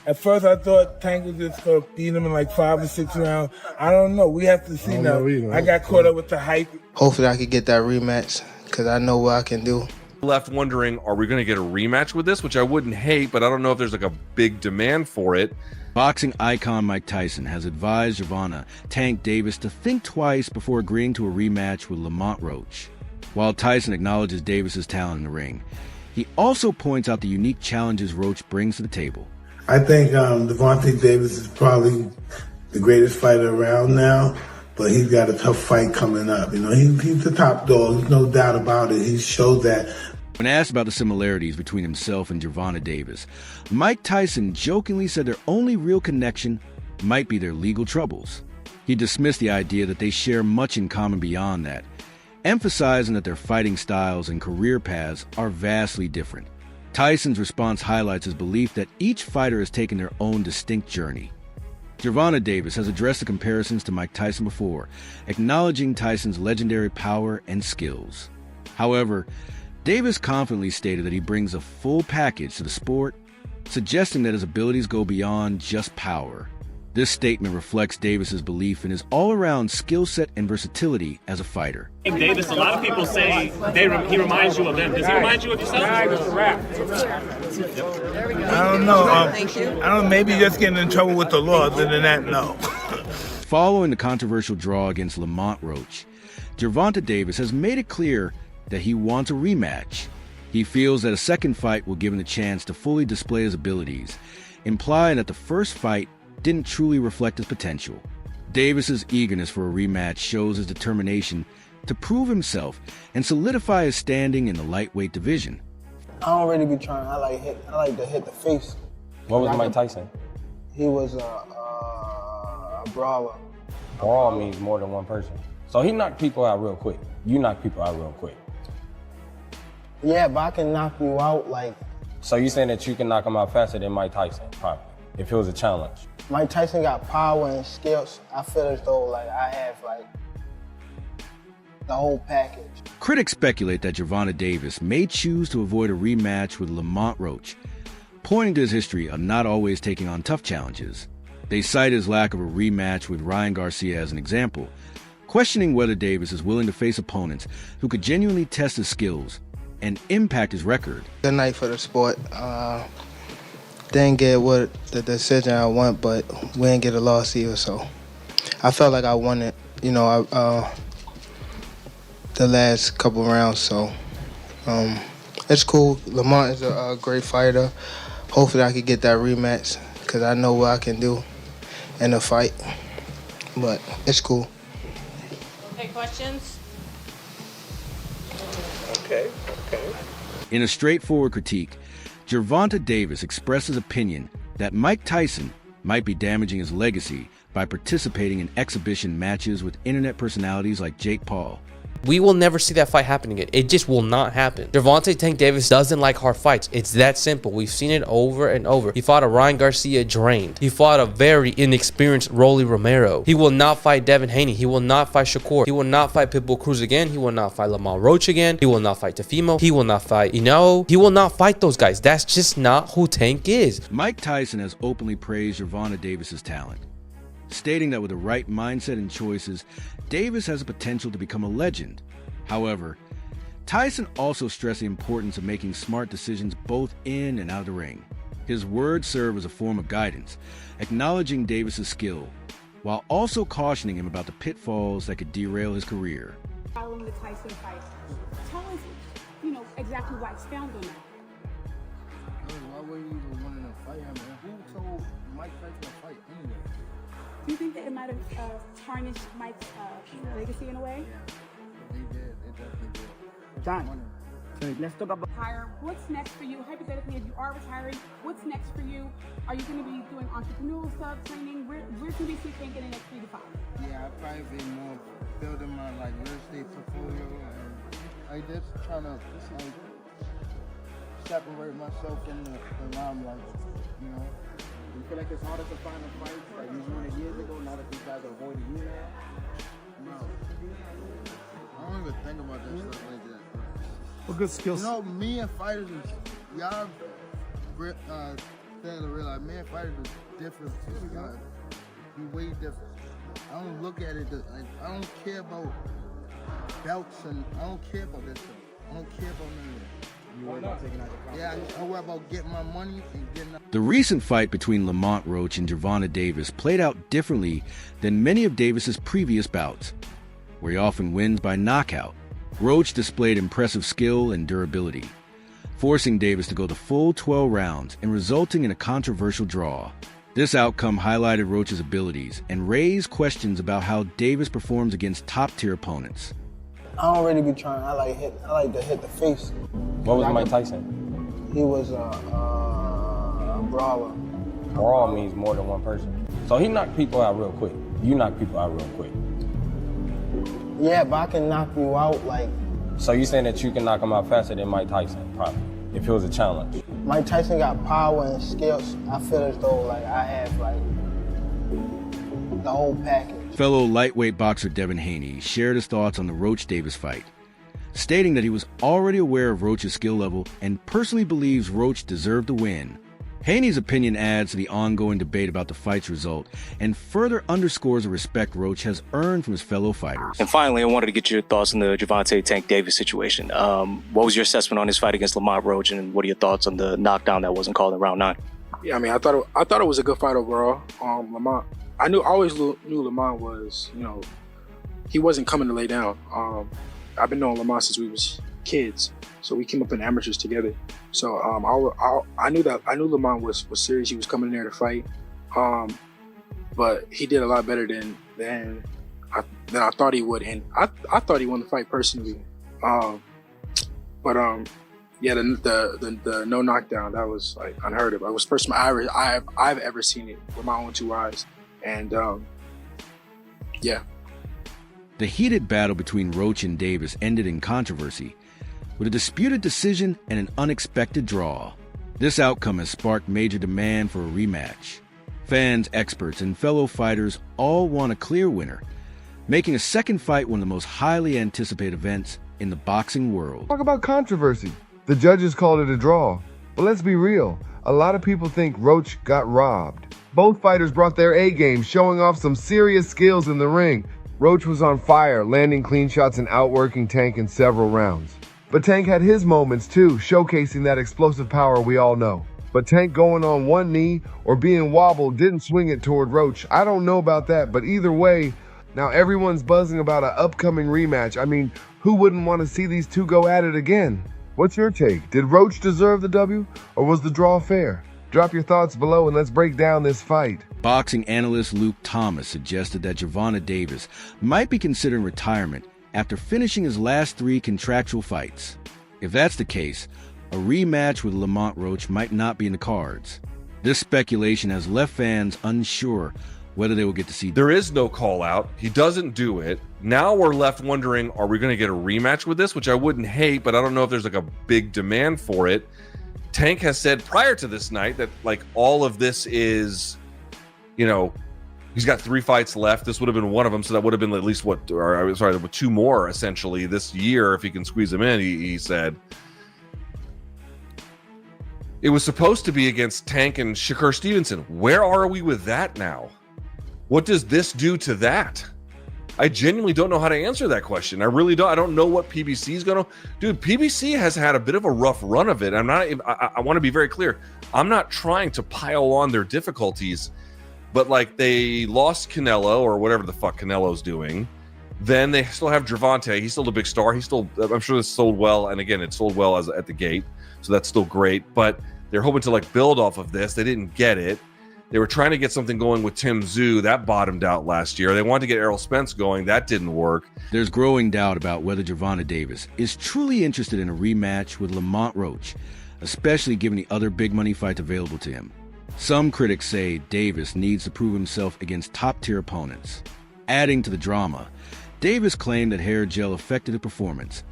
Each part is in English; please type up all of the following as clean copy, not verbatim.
At first, I thought Tank was just going to beat him in like 5 or 6 rounds. I don't know. We have to see now. I got caught up with the hype. Hopefully, I could get that rematch because I know what I can do. Left wondering, are we going to get a rematch with this? Which I wouldn't hate, but I don't know if there's like a big demand for it. Boxing icon Mike Tyson has advised Gervonta Tank Davis to think twice before agreeing to a rematch with Lamont Roach. While Tyson acknowledges Davis's talent in the ring, he also points out the unique challenges Roach brings to the table. I think Gervonta Davis is probably the greatest fighter around now, but he's got a tough fight coming up. You know, he's the top dog. There's no doubt about it. He showed that. When asked about the similarities between himself and Gervonta Davis, Mike Tyson jokingly said their only real connection might be their legal troubles. He dismissed the idea that they share much in common beyond that, emphasizing that their fighting styles and career paths are vastly different. Tyson's response highlights his belief that each fighter has taken their own distinct journey. Gervonta Davis has addressed the comparisons to Mike Tyson before, acknowledging Tyson's legendary power and skills. However, Davis confidently stated that he brings a full package to the sport, suggesting that his abilities go beyond just power. This statement reflects Davis's belief in his all-around skill set and versatility as a fighter. Davis, a lot of people say he reminds you of them. Does he remind you of yourself? I don't know. I don't know. Maybe just getting in trouble with the law. Other than that, no. Following the controversial draw against Lamont Roach, Gervonta Davis has made it clear that he wants a rematch. He feels that a second fight will give him the chance to fully display his abilities, implying that the first fight didn't truly reflect his potential. Davis's eagerness for a rematch shows his determination to prove himself and solidify his standing in the lightweight division. I don't really be trying. I like to hit the face. What was Mike Tyson? He was a brawler. Brawl means more than one person. So he knocked people out real quick. You knock people out real quick. Yeah, but I can knock you out like... So you saying that you can knock him out faster than Mike Tyson, probably, if it was a challenge? Mike Tyson got power and skills. I feel as though like I have like the whole package. Critics speculate that Gervonta Davis may choose to avoid a rematch with Lamont Roach, pointing to his history of not always taking on tough challenges. They cite his lack of a rematch with Ryan Garcia as an example, questioning whether Davis is willing to face opponents who could genuinely test his skills and impact his record. Good night for the sport. Didn't get what the decision I want, but we didn't get a loss either, so I felt like I won it, the last couple rounds, so it's cool. Lamont is a great fighter. Hopefully I could get that rematch because I know what I can do in a fight, but it's cool. Any questions? Okay. In a straightforward critique, Gervonta Davis expressed his opinion that Mike Tyson might be damaging his legacy by participating in exhibition matches with internet personalities like Jake Paul. We will never see that fight happen again. It just will not happen. Gervonta Tank Davis doesn't like hard fights. It's that simple. We've seen it over and over. He fought a Ryan Garcia drained. He fought a very inexperienced Rolly Romero. He will not fight Devin Haney. He will not fight Shakur. He will not fight Pitbull Cruz again. He will not fight Lamont Roach again. He will not fight Tefimo. He will not fight Ino. He will not fight those guys. That's just not who Tank is. Mike Tyson has openly praised Gervonta Davis's talent, stating that with the right mindset and choices, Davis has the potential to become a legend. However, Tyson also stressed the importance of making smart decisions both in and out of the ring. His words serve as a form of guidance, acknowledging Davis's skill, while also cautioning him about the pitfalls that could derail his career. Following the Tyson fight, tell us, exactly why expound on that. Why were you even wanting to fight him? Who told Mike Tyson to fight anyway? Do you think that it might have tarnished Mike's legacy in a way? They did. They definitely did. John, so let's talk about... What's next for you? Hypothetically, if you are retiring, what's next for you? Are you going to be doing entrepreneurial stuff, training? Where can we see Tank in the next 3 to 5? Yeah, I'd probably be more building my real estate portfolio and just trying to separate myself from the limelight, You feel like it's harder to find a fight like you won years ago now that these guys are avoiding you now? No. I don't even think about that stuff like that. What good skills? Me and fighters, y'all understand the real. Like, man, fighters are different. Be way different. I don't look at it. Like, I don't care about belts and I don't care about that stuff. I don't care about none of that. You worry about taking out the competition? Yeah, I worry about getting my money and getting out. The recent fight between Lamont Roach and Gervonta Davis played out differently than many of Davis's previous bouts, where he often wins by knockout. Roach displayed impressive skill and durability, forcing Davis to go the full 12 rounds and resulting in a controversial draw. This outcome highlighted Roach's abilities and raised questions about how Davis performs against top-tier opponents. I don't really be trying. I like to hit the face. What was Mike Tyson? He was a brawler. Brawl means more than one person. So he knocked people out real quick. You knock people out real quick. Yeah, but I can knock you out like. So you saying that you can knock him out faster than Mike Tyson, probably, if it was a challenge? Mike Tyson got power and skills. I feel as though like I have like the whole package. Fellow lightweight boxer Devin Haney shared his thoughts on the Roach-Davis fight, stating that he was already aware of Roach's skill level and personally believes Roach deserved the win. Haney's opinion adds to the ongoing debate about the fight's result and further underscores the respect Roach has earned from his fellow fighters. And finally, I wanted to get your thoughts on the Gervonta Tank Davis situation. What was your assessment on his fight against Lamont Roach, and what are your thoughts on the knockdown that wasn't called in round 9? Yeah, I mean, I thought it was a good fight overall. Lamont, I always knew Lamont was, he wasn't coming to lay down. I've been knowing Lamont since we was kids, so we came up in amateurs together. So I knew Lamont was serious. He was coming in there to fight, but he did a lot better than I thought he would, and I thought he won the fight personally. Yeah, the no knockdown, that was like unheard of. It was the first time I've ever seen it with my own 2 eyes, and yeah. The heated battle between Roach and Davis ended in controversy, with a disputed decision and an unexpected draw. This outcome has sparked major demand for a rematch. Fans, experts, and fellow fighters all want a clear winner, making a second fight one of the most highly anticipated events in the boxing world. Talk about controversy. The judges called it a draw. But let's be real, a lot of people think Roach got robbed. Both fighters brought their A-game, showing off some serious skills in the ring. Roach was on fire, landing clean shots and outworking Tank in several rounds. But Tank had his moments too, showcasing that explosive power we all know. But Tank going on one knee or being wobbled didn't swing it toward Roach. I don't know about that, but either way, now everyone's buzzing about an upcoming rematch. I mean, who wouldn't want to see these two go at it again? What's your take? Did Roach deserve the W, or was the draw fair? Drop your thoughts below and let's break down this fight. Boxing analyst Luke Thomas suggested that Gervonta Davis might be considering retirement after finishing his last 3 contractual fights. If that's the case, a rematch with Lamont Roach might not be in the cards. This speculation has left fans unsure whether they will get to see. There is no call out. He doesn't do it. Now we're left wondering, are we going to get a rematch with this? Which I wouldn't hate, but I don't know if there's like a big demand for it. Tank has said prior to this night that like all of this is, he's got 3 fights left. This would have been one of them, so that would have been at least 2 more essentially this year if he can squeeze them in. He said it was supposed to be against Tank and Shakur Stevenson. Where are we with that now? What does this do to that? I genuinely don't know how to answer that question. I really don't. I don't know what PBC is going to... Dude, PBC has had a bit of a rough run of it. I want to be very clear. I'm not trying to pile on their difficulties, but like they lost Canelo or whatever the fuck Canelo's doing. Then they still have Gervonta. He's still a big star. I'm sure this sold well. And again, it sold well at the gate. So that's still great. But they're hoping to like build off of this. They didn't get it. They were trying to get something going with Tim Tszyu. That bottomed out last year. They wanted to get Errol Spence going. That didn't work. There's growing doubt about whether Gervonta Davis is truly interested in a rematch with Lamont Roach, especially given the other big money fights available to him. Some critics say Davis needs to prove himself against top-tier opponents. Adding to the drama, Davis claimed that hair gel affected his performance,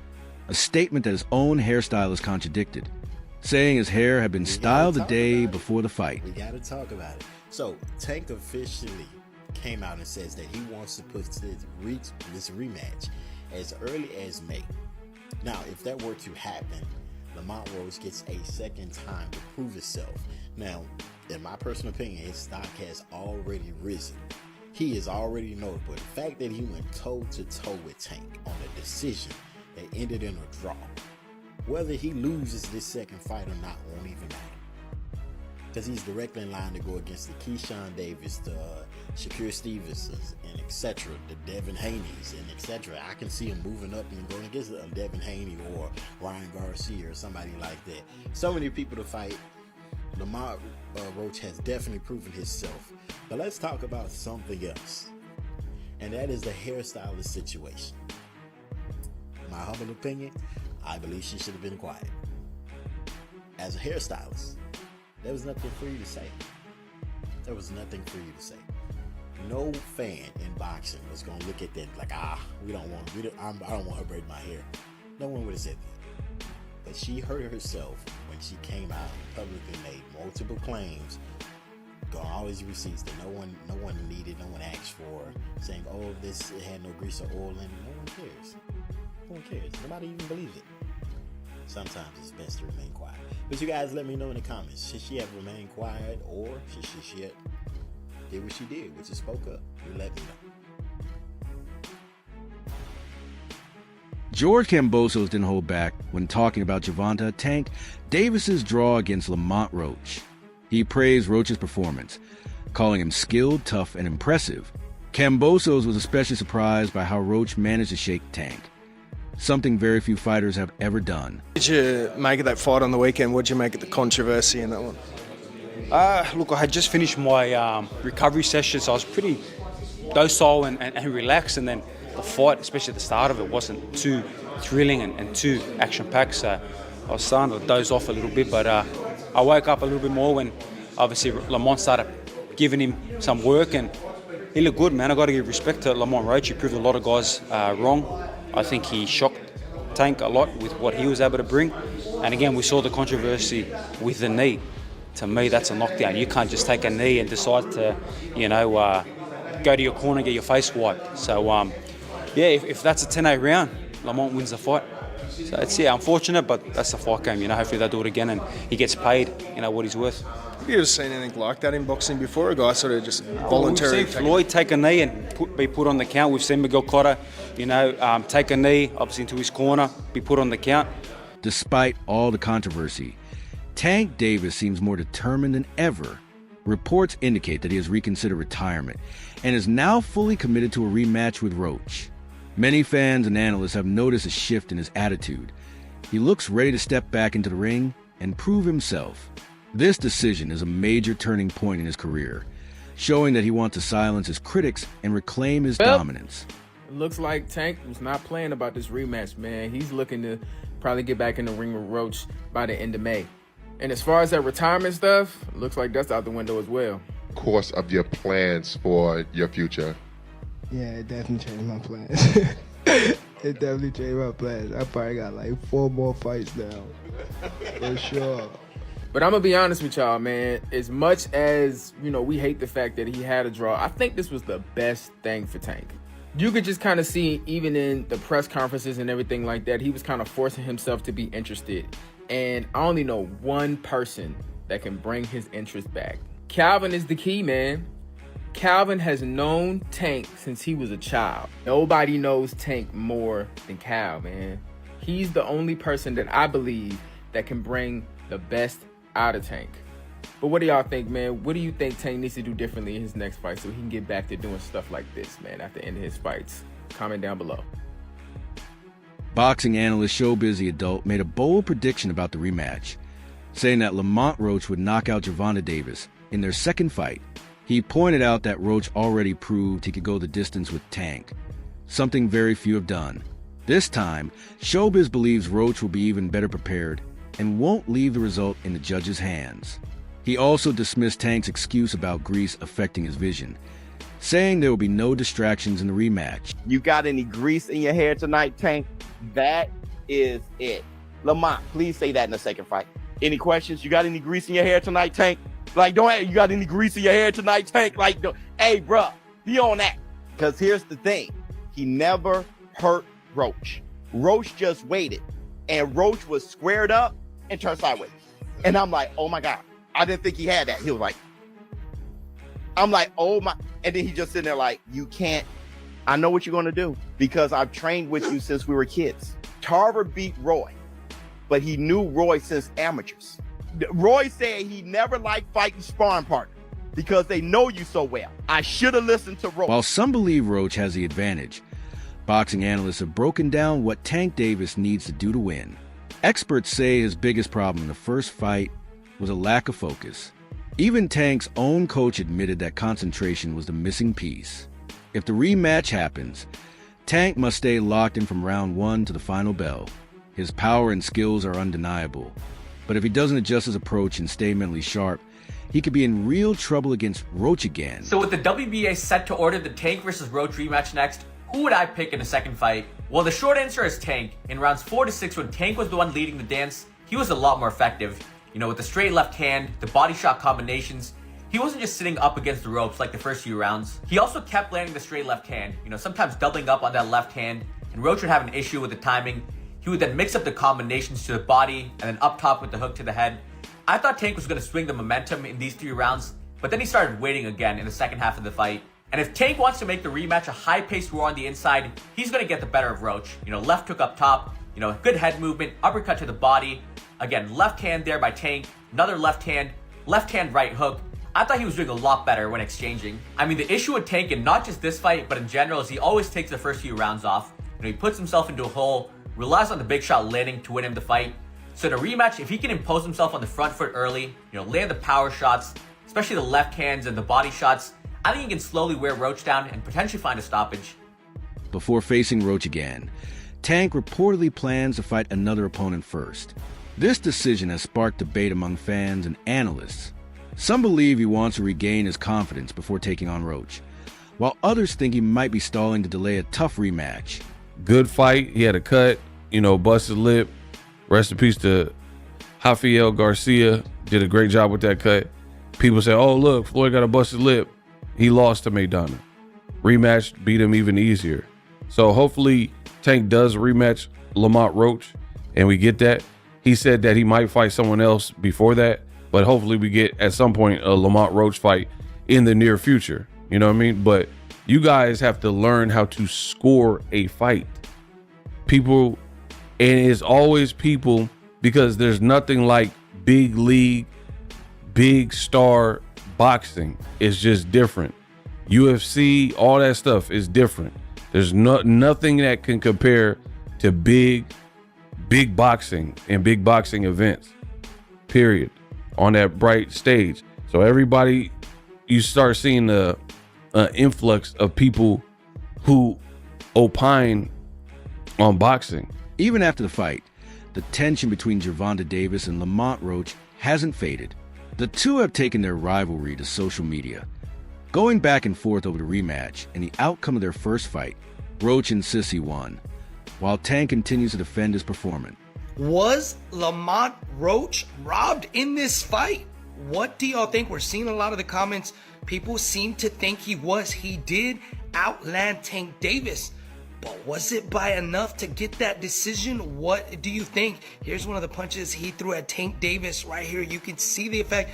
a statement that his own hairstylist contradicted, saying his hair had been styled the day before the fight. We gotta talk about it. So Tank officially came out and says that he wants to put this rematch as early as May. Now, if that were to happen, Lamont Roach gets a second time to prove himself. Now, in my personal opinion, his stock has already risen. He is already notable. The fact that he went toe-to-toe with Tank on a decision that ended in a draw, whether he loses this second fight or not won't even matter. Because he's directly in line to go against the Keyshawn Davis, the Shakur Stevensons, and etc., the Devin Haney's, and etc. I can see him moving up and going against Devin Haney or Ryan Garcia or somebody like that. So many people to fight. Lamont Roach has definitely proven himself. But let's talk about something else. And that is the hairstylist situation. My humble opinion, I believe she should have been quiet. As a hairstylist, there was nothing for you to say. There was nothing for you to say. No fan in boxing was going to look at that like, I don't want her braiding my hair. No one would have said that. But she hurt herself when she came out and publicly made multiple claims, got all these receipts that no one needed, no one asked for, saying, oh, it had no grease or oil in it. No one cares. No one cares. Nobody even believes it. Sometimes it's best to remain quiet. But you guys let me know in the comments. Should she have remained quiet, or should she have did what she did, which is spoke up? You let me know. George Kambosos didn't hold back when talking about Gervonta Tank Davis's draw against Lamont Roach. He praised Roach's performance, calling him skilled, tough, and impressive. Kambosos was especially surprised by how Roach managed to shake Tank, something very few fighters have ever done. What did you make of that fight on the weekend? What did you make of the controversy in that one? Look, I had just finished my recovery session, so I was pretty docile and relaxed, and then the fight, especially at the start of it, wasn't too thrilling and too action-packed, so I was starting to doze off a little bit, but I woke up a little bit more when obviously Lamont started giving him some work, and he looked good, man. I got to give respect to Lamont Roach. He proved a lot of guys wrong. I think he shocked Tank a lot with what he was able to bring, and again, we saw the controversy with the knee. To me, that's a knockdown. You can't just take a knee and decide to, go to your corner and get your face wiped. So, if that's a 10-8 round, Lamont wins the fight. So it's unfortunate, but that's the fight game. Hopefully they'll do it again and he gets paid, what he's worth. Have you ever seen anything like that in boxing before? A guy sort of just voluntarily. We've seen Floyd take a knee and be put on the count. We've seen Miguel Cotto, take a knee, obviously into his corner, be put on the count. Despite all the controversy, Tank Davis seems more determined than ever. Reports indicate that he has reconsidered retirement and is now fully committed to a rematch with Roach. Many fans and analysts have noticed a shift in his attitude. He looks ready to step back into the ring and prove himself. This decision is a major turning point in his career, showing that he wants to silence his critics and reclaim his dominance. It looks like Tank was not playing about this rematch, man. He's looking to probably get back in the ring with Roach by the end of May. And as far as that retirement stuff, it looks like that's out the window as well. Course of your plans for your future? Yeah, it definitely changed my plans. It definitely changed my plans. I probably got like 4 more fights now, for sure. But I'm going to be honest with y'all, man. As much as, we hate the fact that he had a draw, I think this was the best thing for Tank. You could just kind of see, even in the press conferences and everything like that, he was kind of forcing himself to be interested. And I only know one person that can bring his interest back. Calvin is the key, man. Calvin has known Tank since he was a child. Nobody knows Tank more than Cal, man. He's the only person that I believe that can bring the best out of Tank. But what do y'all think, man? What do you think Tank needs to do differently in his next fight so he can get back to doing stuff like this, man, at the end of his fights? Comment down below. Boxing analyst Showbiz the Adult made a bold prediction about the rematch, saying that Lamont Roach would knock out Gervonta Davis in their second fight. He pointed out that Roach already proved he could go the distance with Tank, something very few have done. This time, Showbiz believes Roach will be even better prepared and won't leave the result in the judge's hands. He also dismissed Tank's excuse about grease affecting his vision, saying there will be no distractions in the rematch. You got any grease in your hair tonight, Tank? That is it. Lamont, please say that in the second fight. Any questions? You got any grease in your hair tonight, Tank? You got any grease in your hair tonight, Tank? Hey, bruh, be on that. Because here's the thing. He never hurt Roach. Roach just waited. And Roach was squared up and turned sideways. And I'm like, oh my God. I didn't think he had that. He was like, I'm like, oh my. And then he just sitting there like, you can't. I know what you're going to do because I've trained with you since we were kids. Tarver beat Roy, but he knew Roy since amateurs. Roy said he never liked fighting sparring partners because they know you so well. I should have listened to Roach. While some believe Roach has the advantage, boxing analysts have broken down what Tank Davis needs to do to win. Experts say his biggest problem in the first fight was a lack of focus. Even Tank's own coach admitted that concentration was the missing piece. If the rematch happens, Tank must stay locked in from round 1 to the final bell. His power and skills are undeniable. But if he doesn't adjust his approach and stay mentally sharp, he could be in real trouble against Roach again. So with the WBA set to order the Tank versus Roach rematch next, who would I pick in the second fight? Well, the short answer is Tank. In rounds 4 to 6, when Tank was the one leading the dance, he was a lot more effective. You know, with the straight left hand, the body shot combinations, he wasn't just sitting up against the ropes like the first few rounds. He also kept landing the straight left hand, you know, sometimes doubling up on that left hand, and Roach would have an issue with the timing. He would then mix up the combinations to the body and then up top with the hook to the head. I thought Tank was going to swing the momentum in these 3 rounds, but then he started waiting again in the second half of the fight. And if Tank wants to make the rematch a high-paced war on the inside, he's going to get the better of Roach. You know, left hook up top, you know, good head movement, uppercut to the body. Again, left hand there by Tank, another left hand right hook. I thought he was doing a lot better when exchanging. I mean, the issue with Tank, and not just this fight, but in general, is he always takes the first few rounds off. You know, he puts himself into a hole, relies on the big shot landing to win him the fight. So in a rematch, if he can impose himself on the front foot early, you know, land the power shots, especially the left hands and the body shots, I think he can slowly wear Roach down and potentially find a stoppage. Before facing Roach again, Tank reportedly plans to fight another opponent first. This decision has sparked debate among fans and analysts. Some believe he wants to regain his confidence before taking on Roach, while others think he might be stalling to delay a tough rematch. Good fight. He had a cut, you know, busted lip. Rest in peace to Rafael Garcia. Did a great job with that cut. People say, oh, look, Floyd got a busted lip. He lost to Maidana. Rematch beat him even easier. So hopefully Tank does rematch Lamont Roach and we get that. He said that he might fight someone else before that, but hopefully we get at some point a Lamont Roach fight in the near future. You know what I mean? But you guys have to learn how to score a fight. People, and it's always people, because there's nothing like big league, big star boxing. It's just different. UFC, all that stuff is different. There's nothing that can compare to big boxing and big boxing events, period, on that bright stage. So everybody, you start seeing the influx of people who opine on boxing. Even after the fight, the tension between Gervonta Davis and Lamont Roach hasn't faded. The two have taken their rivalry to social media, going back and forth over the rematch and the outcome of their first fight. Roach insists he won, while Tank continues to defend his performance. Was Lamont Roach robbed in this fight? What do y'all think? We're seeing a lot of the comments. People seem to think he was. He did outland Tank Davis. But was it by enough to get that decision? What do you think? Here's one of the punches he threw at Tank Davis right here. You can see the effect.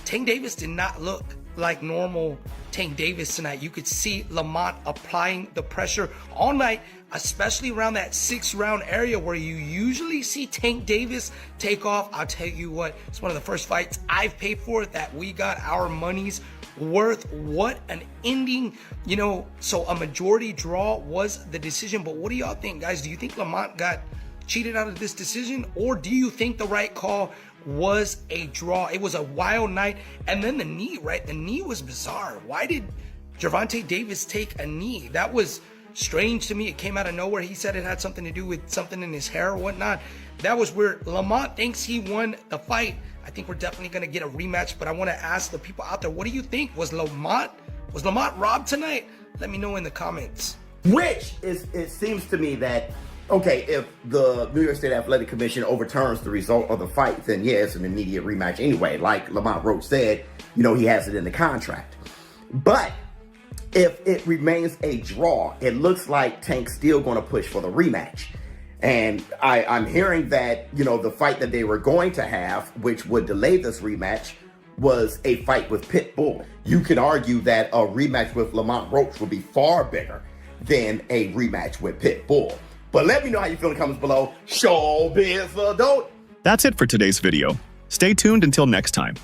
Tank Davis did not look like normal Tank Davis tonight. You could see Lamont applying the pressure all night, especially around that 6th round area where you usually see Tank Davis take off. I'll tell you what, it's one of the first fights I've paid for that we got our money's worth. What an ending, you know. So a majority draw was the decision. But what do y'all think, guys? Do you think Lamont got cheated out of this decision, or do you think the right call was a draw? It was a wild night. And then the knee, right? The knee was bizarre. Why did Gervonta Davis take a knee? That was strange to me. It came out of nowhere. He said it had something to do with something in his hair or whatnot. That was weird. Lamont thinks he won the fight. I think we're definitely going to get a rematch, but I want to ask the people out there, what do you think? Was Lamont robbed tonight? Let me know in the comments. Which is, it seems to me that, okay, if the New York State Athletic Commission overturns the result of the fight, then yeah, it's an immediate rematch anyway. Like Lamont Roach said, you know, he has it in the contract. But if it remains a draw, it looks like Tank's still going to push for the rematch. And I'm hearing that, you know, the fight that they were going to have, which would delay this rematch, was a fight with Pitbull. You could argue that a rematch with Lamont Roach would be far bigger than a rematch with Pitbull. But let me know how you feel in the comments below. Showbiz adult. That's it for today's video. Stay tuned until next time.